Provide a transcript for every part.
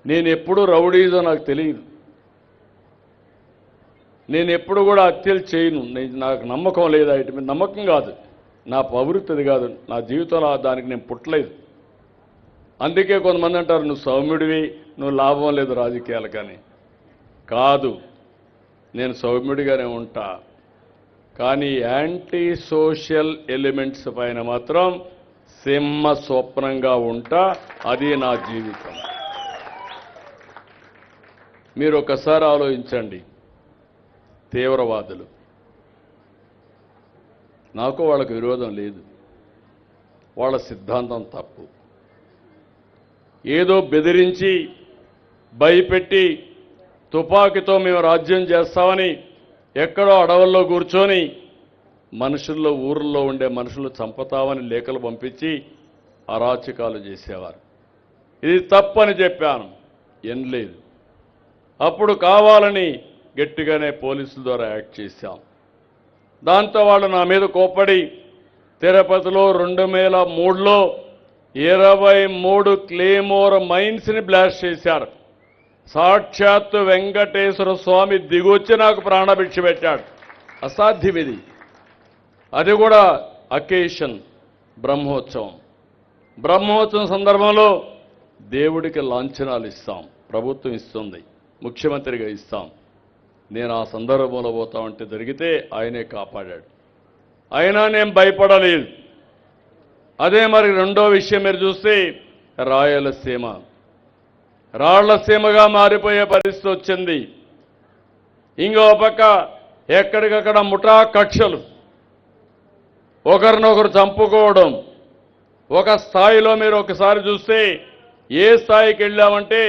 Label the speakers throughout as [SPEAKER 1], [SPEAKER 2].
[SPEAKER 1] నేను ఎప్పుడు రౌడీజో నాకు తెలియదు. నేను ఎప్పుడు కూడా హత్యలు చేయను. నాకు నమ్మకం లేదు. వాటి మీద నమ్మకం కాదు, నా ప్రవృత్తి కాదు, నా జీవితంలో దానికి నేను పుట్టలేదు. అందుకే కొంతమంది అంటారు నువ్వు సౌమ్యుడివి, నువ్వు లాభం లేదు రాజకీయాలు. కానీ కాదు, నేను సౌమ్యుడిగానే ఉంటా. కానీ యాంటీ సోషల్ ఎలిమెంట్స్ పైన మాత్రం సింహ స్వప్నంగా ఉంటా. అది నా జీవితం. మీరు ఒకసారి ఆలోచించండి. తీవ్రవాదులు, నాకు వాళ్ళకు విరోధం లేదు, వాళ్ళ సిద్ధాంతం తప్పు. ఏదో బెదిరించి భయపెట్టి తుపాకీతో మేము రాజ్యం చేస్తామని ఎక్కడో అడవుల్లో కూర్చొని మనుషుల్లో, ఊర్లో ఉండే మనుషులు చంపుతామని లేఖలు పంపించి అరాచకాలు చేసేవారు. ఇది తప్పని చెప్పాను, ఎనలేదు. అప్పుడు కావాలని గట్టిగానే పోలీసుల ద్వారా యాక్ట్ చేశాం. దాంతో వాళ్ళు నా మీద కోప్పడి తిరుపతిలో 2003లో 23 క్లేమోర్ మైన్స్ని బ్లాస్ట్ చేశారు. సాక్షాత్తు వెంకటేశ్వర స్వామి దిగొచ్చి నాకు ప్రాణభిక్ష పెట్టాడు. అసాధ్యం ఇది. అది కూడా అకేషన్ బ్రహ్మోత్సవం. బ్రహ్మోత్సవం సందర్భంలో దేవుడికి లాంఛనాలు ఇస్తాం, ప్రభుత్వం ఇస్తుంది, ముఖ్యమంత్రిగా ఇస్తాం. నేను ఆ సందర్భంలో పోతామంటే జరిగితే ఆయనే కాపాడాడు. అయినా నేను భయపడలేదు. అదే మరి రెండో విషయం మీరు చూస్తే రాయలసీమ రాళ్లసీమగా మారిపోయే పరిస్థితి వచ్చింది. ఇంకో పక్క ఎక్కడికక్కడ ముఠా కక్షలు, ఒకరినొకరు చంపుకోవడం. ఒక స్థాయిలో మీరు ఒకసారి చూస్తే ఏ స్థాయికి వెళ్ళామంటే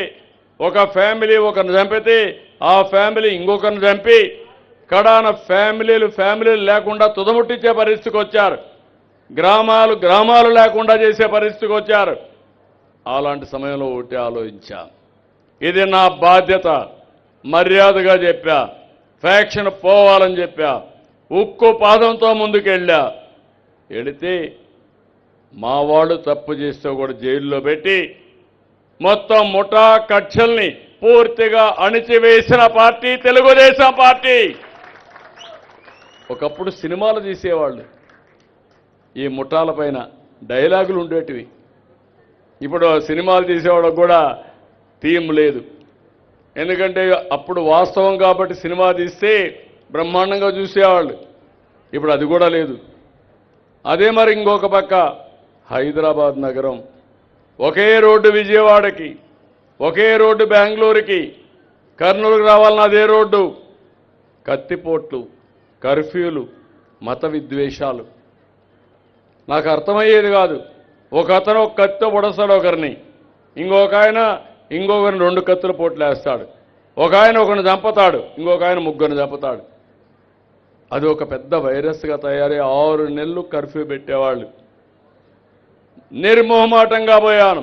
[SPEAKER 1] ఒక ఫ్యామిలీ ఒకరిని చంపితే ఆ ఫ్యామిలీ ఇంకొకరిని చంపి కడాన ఫ్యామిలీలు లేకుండా తుదముట్టించే పరిస్థితికి వచ్చారు. గ్రామాలు లేకుండా చేసే పరిస్థితికి వచ్చారు. అలాంటి సమయంలో ఒకటి ఆలోచించా, ఇది నా బాధ్యత, మర్యాదగా చెప్పా, ఫ్యాక్షన్ పోవాలని చెప్పా, ఉక్కు పాదంతో ముందుకెళ్ళా. వెళితే మా వాళ్ళు తప్పు చేస్తే కూడా జైల్లో పెట్టి మొత్తం ముఠా కక్షల్ని పూర్తిగా అణిచివేసిన పార్టీ తెలుగుదేశం పార్టీ. ఒకప్పుడు సినిమాలు తీసేవాళ్ళు, ఈ ముఠాల పైన డైలాగులు ఉండేటివి. ఇప్పుడు సినిమాలు తీసేవాళ్ళకు కూడా థీమ్ లేదు. ఎందుకంటే అప్పుడు వాస్తవం కాబట్టి సినిమా తీస్తే బ్రహ్మాండంగా చూసేవాళ్ళు. ఇప్పుడు అది కూడా లేదు. అదే మరి ఇంకొక పక్క హైదరాబాద్ నగరం, ఒకే రోడ్డు విజయవాడకి, ఒకే రోడ్డు బెంగళూరుకి, కర్నూలుకి రావాలన్న అదే రోడ్డు. కత్తిపోట్లు, కర్ఫ్యూలు, మత విద్వేషాలు. నాకు అర్థమయ్యేది కాదు. ఒక అతను ఒక కత్తితో పొడస్తాడు ఒకరిని, ఇంకొకరిని 2 కత్తుల పోట్లు వేస్తాడు. ఒక ఆయన ఒకరిని చంపుతాడు, ఇంకొక ఆయన 3 చంపుతాడు. అది ఒక పెద్ద వైరస్గా తయారై 6 నెలలు కర్ఫ్యూ పెట్టేవాళ్ళు. నిర్మోహమాటంగా పోయాను.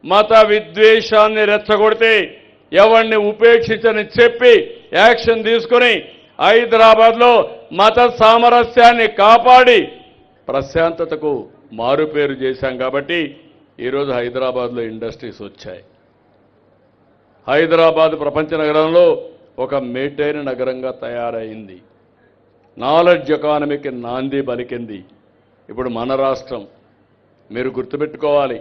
[SPEAKER 1] మత విద్వేషాన్ని రెచ్చగొడితే ఎవరిని ఉపేక్షించని చెప్పి యాక్షన్ తీసుకుని హైదరాబాద్లో మత సామరస్యాన్ని కాపాడి ప్రశాంతతకు మారుపేరు చేశాం. కాబట్టి ఈరోజు హైదరాబాద్లో ఇండస్ట్రీస్ వచ్చాయి. హైదరాబాద్ ప్రపంచ నగరంలో ఒక మేటైన నగరంగా తయారైంది. నాలెడ్జ్ ఎకానమీకి నాంది పలికింది. ఇప్పుడు మన రాష్ట్రం మీరు గుర్తుపెట్టుకోవాలి.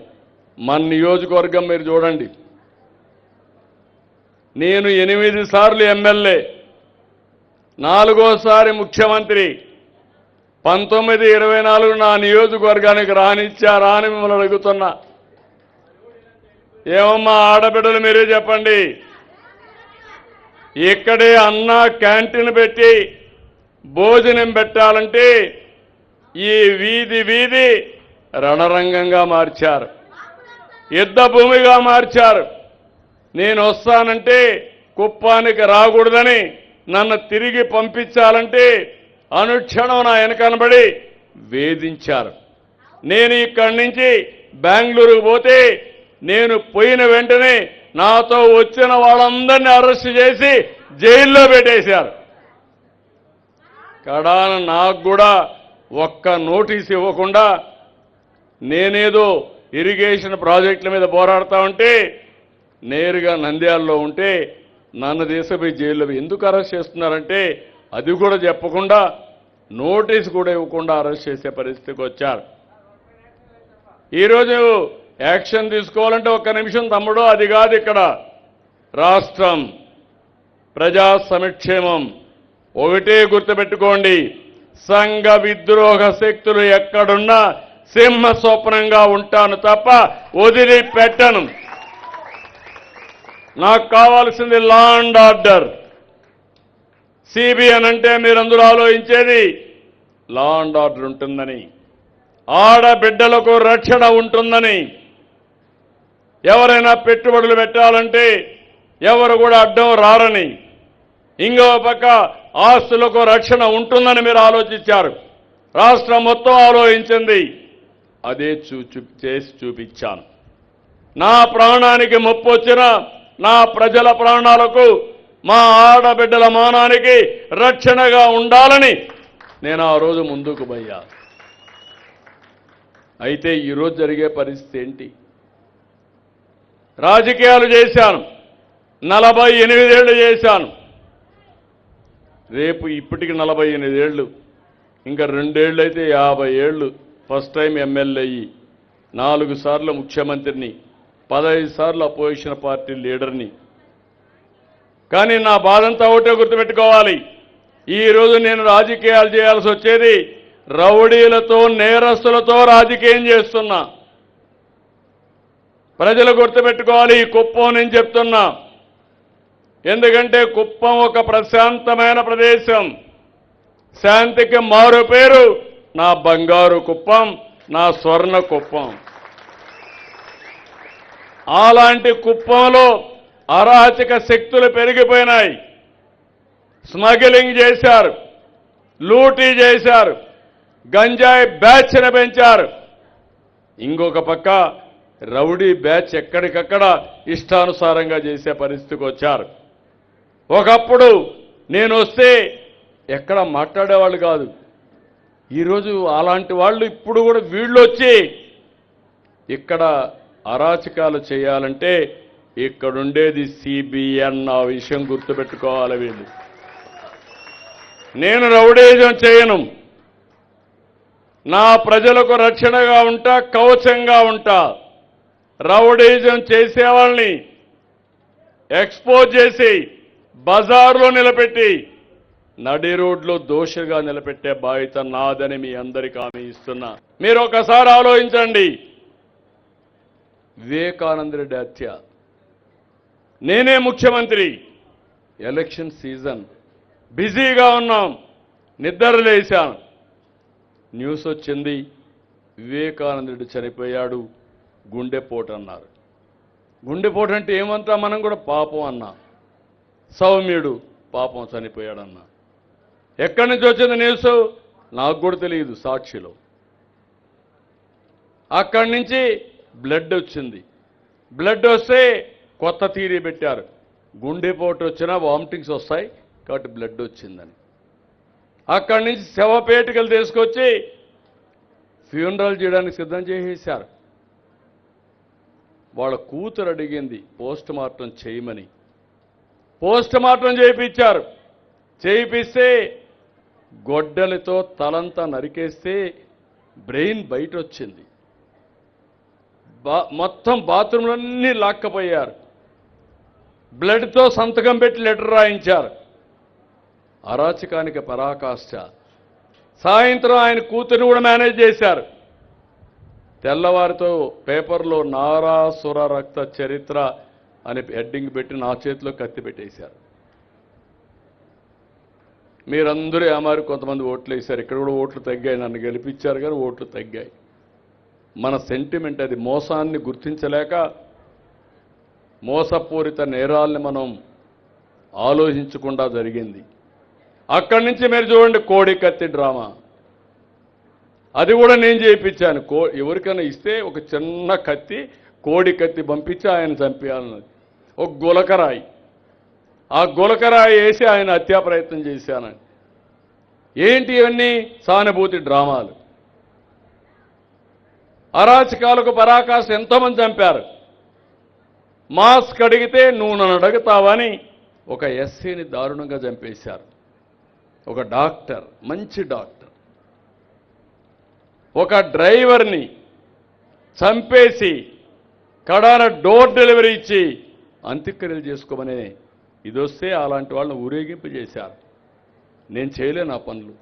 [SPEAKER 1] మన నియోజకవర్గం మీరు చూడండి. నేను 8 సార్లు ఎమ్మెల్యే, 4వసారి ముఖ్యమంత్రి. 1924 నా నియోజకవర్గానికి రానిచ్చారా అని మిమ్మల్ని అడుగుతున్నా. ఏమమ్మా ఆడబిడ్డలు మీరే చెప్పండి. ఇక్కడే అన్న క్యాంటీన్ పెట్టి భోజనం పెట్టాలంటే ఈ వీధి రణరంగంగా మార్చారు, యుద్ధ భూమిగా మార్చారు. నేను వస్తానంటే కుప్పానికి రాకూడదని నన్ను తిరిగి పంపించాలంటే అనుక్షణం నా వెనకనబడి వేధించారు. నేను ఇక్కడి నుంచి బెంగళూరుకు పోతే నేను పోయిన వెంటనే నాతో వచ్చిన వాళ్ళందరినీ అరెస్ట్ చేసి జైల్లో పెట్టేశారు. కడాన నాకు కూడా ఒక్క నోటీస్ ఇవ్వకుండా నేనేదో ఇరిగేషన్ ప్రాజెక్టుల మీద పోరాడుతా ఉంటే నేరుగా నంద్యాలలో ఉంటే నన్ను తీసుకుపోయి జైల్లో ఎందుకు అరెస్ట్ చేస్తున్నారంటే అది కూడా చెప్పకుండా నోటీస్ కూడా ఇవ్వకుండా అరెస్ట్ చేసే పరిస్థితికి వచ్చారు. ఈరోజు యాక్షన్ తీసుకోవాలంటే ఒక్క నిమిషం తమ్ముడు, అది కాదు ఇక్కడ రాష్ట్రం ప్రజా సంక్షేమం. ఒకటే గుర్తుపెట్టుకోండి, సంఘ విద్రోహ శక్తులు ఎక్కడున్నా సింహ స్వప్నంగా ఉంటాను తప్ప వదిలిపెట్టను. నాకు కావాల్సింది లా అండ్ ఆర్డర్. సిబిఎన్ అంటే మీరందరూ ఆలోచించేది లా అండ్ ఆర్డర్ ఉంటుందని, ఆడబిడ్డలకు రక్షణ ఉంటుందని, ఎవరైనా పెట్టుబడులు పెట్టాలంటే ఎవరు కూడా అడ్డం రారని, ఇంకో పక్క ఆస్తులకు రక్షణ ఉంటుందని మీరు ఆలోచించారు. రాష్ట్రం మొత్తం ఆలోచించింది. అదే చేసి చూపించాను. నా ప్రాణానికి ముప్పు వచ్చిన నా ప్రజల ప్రాణాలకు, మా ఆడబిడ్డల మానానికి రక్షణగా ఉండాలని నేను ఆ రోజు ముందుకు పోయా. అయితే ఈరోజు జరిగే పరిస్థితి ఏంటి? రాజకీయాలు చేశాను, 48 ఏళ్ళు చేశాను. రేపు ఇప్పటికి 48 ఏళ్ళు, ఇంకా 2 ఏళ్ళు అయితే 50 ఏళ్ళు. ఫస్ట్ టైం ఎమ్మెల్యే అయ్యి 4 సార్లు ముఖ్యమంత్రిని, 15 సార్లు అపోజిషన్ పార్టీ లీడర్ని. కానీ నా బాధంతా ఒకటే గుర్తుపెట్టుకోవాలి, ఈరోజు నేను రాజకీయాలు చేయాల్సి వచ్చేది రౌడీలతో, నేరస్తులతో రాజకీయం చేస్తున్నా. ప్రజలు గుర్తుపెట్టుకోవాలి, ఈ కుప్పం నేను చెప్తున్నా. ఎందుకంటే కుప్పం ఒక ప్రశాంతమైన ప్రదేశం. శాంతికి మారు పేరు నా బంగారు కుప్పం, నా స్వర్ణ కుప్పం. అలాంటి కుప్పంలో అరాచక శక్తులు పెరిగిపోయినాయి. స్మగ్లింగ్ చేశారు, లూటీ చేశారు, గంజాయి బ్యాచ్ని పెంచారు. ఇంకొక పక్క రౌడీ బ్యాచ్ ఎక్కడికక్కడ ఇష్టానుసారంగా చేసే పరిస్థితికి వచ్చారు. ఒకప్పుడు నేను వస్తే ఎక్కడ మాట్లాడేవాళ్ళు కాదు. ఈరోజు అలాంటి వాళ్ళు ఇప్పుడు కూడా వీళ్ళు వచ్చి ఇక్కడ అరాచకాలు చేయాలంటే ఇక్కడుండేది సిబిఎన్. ఆ విషయం గుర్తుపెట్టుకోవాలి వీళ్ళు. నేను రౌడీజం చేయను. నా ప్రజలకు రక్షణగా ఉంటా, కవచంగా ఉంటా. రౌడీజం చేసేవాళ్ళని ఎక్స్పోజ్ చేసి బజార్లో నిలబెట్టి నడి రోడ్లో దోషిగా నిలబెట్టే బాధ్యత నాదని మీ అందరికీ హామీ ఇస్తున్నా. మీరు ఒకసారి ఆలోచించండి. వివేకానంద రెడ్డి హత్య, నేనే ముఖ్యమంత్రి, ఎలక్షన్ సీజన్, బిజీగా ఉన్నాం, నిద్రలేశాను. న్యూస్ వచ్చింది, వివేకానంద రెడ్డి చనిపోయాడు, గుండెపోటు అన్నారు. గుండెపోటు అంటే ఏమంటా, మనం కూడా పాపం అన్నా. సౌమ్యుడు పాపం చనిపోయాడన్నా. ఎక్కడి నుంచి వచ్చింది న్యూస్ నాకు కూడా తెలియదు. సాక్షిలో అక్కడి నుంచి బ్లడ్ వచ్చింది. బ్లడ్ వస్తే కొత్త థియరీ పెట్టారు, గుండెపోటు వచ్చినా వామిటింగ్స్ వస్తాయి కాబట్టి బ్లడ్ వచ్చిందని. అక్కడి నుంచి శవపేటికలు తీసుకొచ్చి ఫ్యూనరల్ చేయడానికి సిద్ధం చేసేశారు. వాళ్ళ కూతురు అడిగింది పోస్ట్ మార్టం చేయమని. పోస్ట్ మార్టం చేయించారు. చేయిస్తే గొడ్డలితో తలంతా నరికేస్తే బ్రెయిన్ బయట వచ్చింది. మొత్తం బాత్రూంలన్నీ లాక్కపోయారు. బ్లడ్తో సంతకం పెట్టి లెటర్ రాయించారు. అరాచకానికి పరాకాష్ట. సాయంత్రం ఆయన కూతురిని కూడా మేనేజ్ చేశారు. తెల్లవారితో పేపర్లో నారాసుర రక్త చరిత్ర అని హెడ్డింగ్ పెట్టి నా చేతిలో కత్తి పెట్టేశారు. మీరందరూ ఏమారు కొంతమంది ఓట్లు వేశారు. ఇక్కడ కూడా ఓట్లు తగ్గాయి. నన్ను గెలిపించారు కానీ ఓట్లు తగ్గాయి. మన సెంటిమెంట్ అది. మోసాన్ని గుర్తించలేక మోసపూరిత నేరాల్ని మనం ఆలోచించకుండా జరిగింది. అక్కడి నుంచి మీరు చూడండి, కోడి కత్తి డ్రామా, అది కూడా నేను చేయించాను. ఎవరికైనా ఇస్తే ఒక చిన్న కత్తి, కోడి కత్తి పంపించి ఆయన చంపేయాలన్నది. ఒక గులకరాయి, ఆ గులకరాయి వేసి ఆయన హత్యా ప్రయత్నం చేశానని. ఏంటి ఇవన్నీ? సానుభూతి డ్రామాలు. అరాచకాలకు పరాకాష్ట ఎంతోమంది చంపారు. మాస్క్ అడిగితే నువ్వు నన్ను అడుగుతావని ఒక ఎస్సీని దారుణంగా చంపేశారు. ఒక డాక్టర్, మంచి డాక్టర్, ఒక డ్రైవర్ని చంపేసి కడాన డోర్ డెలివరీ ఇచ్చి అంత్యక్రియలు చేసుకోమనే ఇదొస్తే అలాంటి వాళ్ళని ఊరేగింపు చేశారు. నేను చేయలేను ఆ పనులు.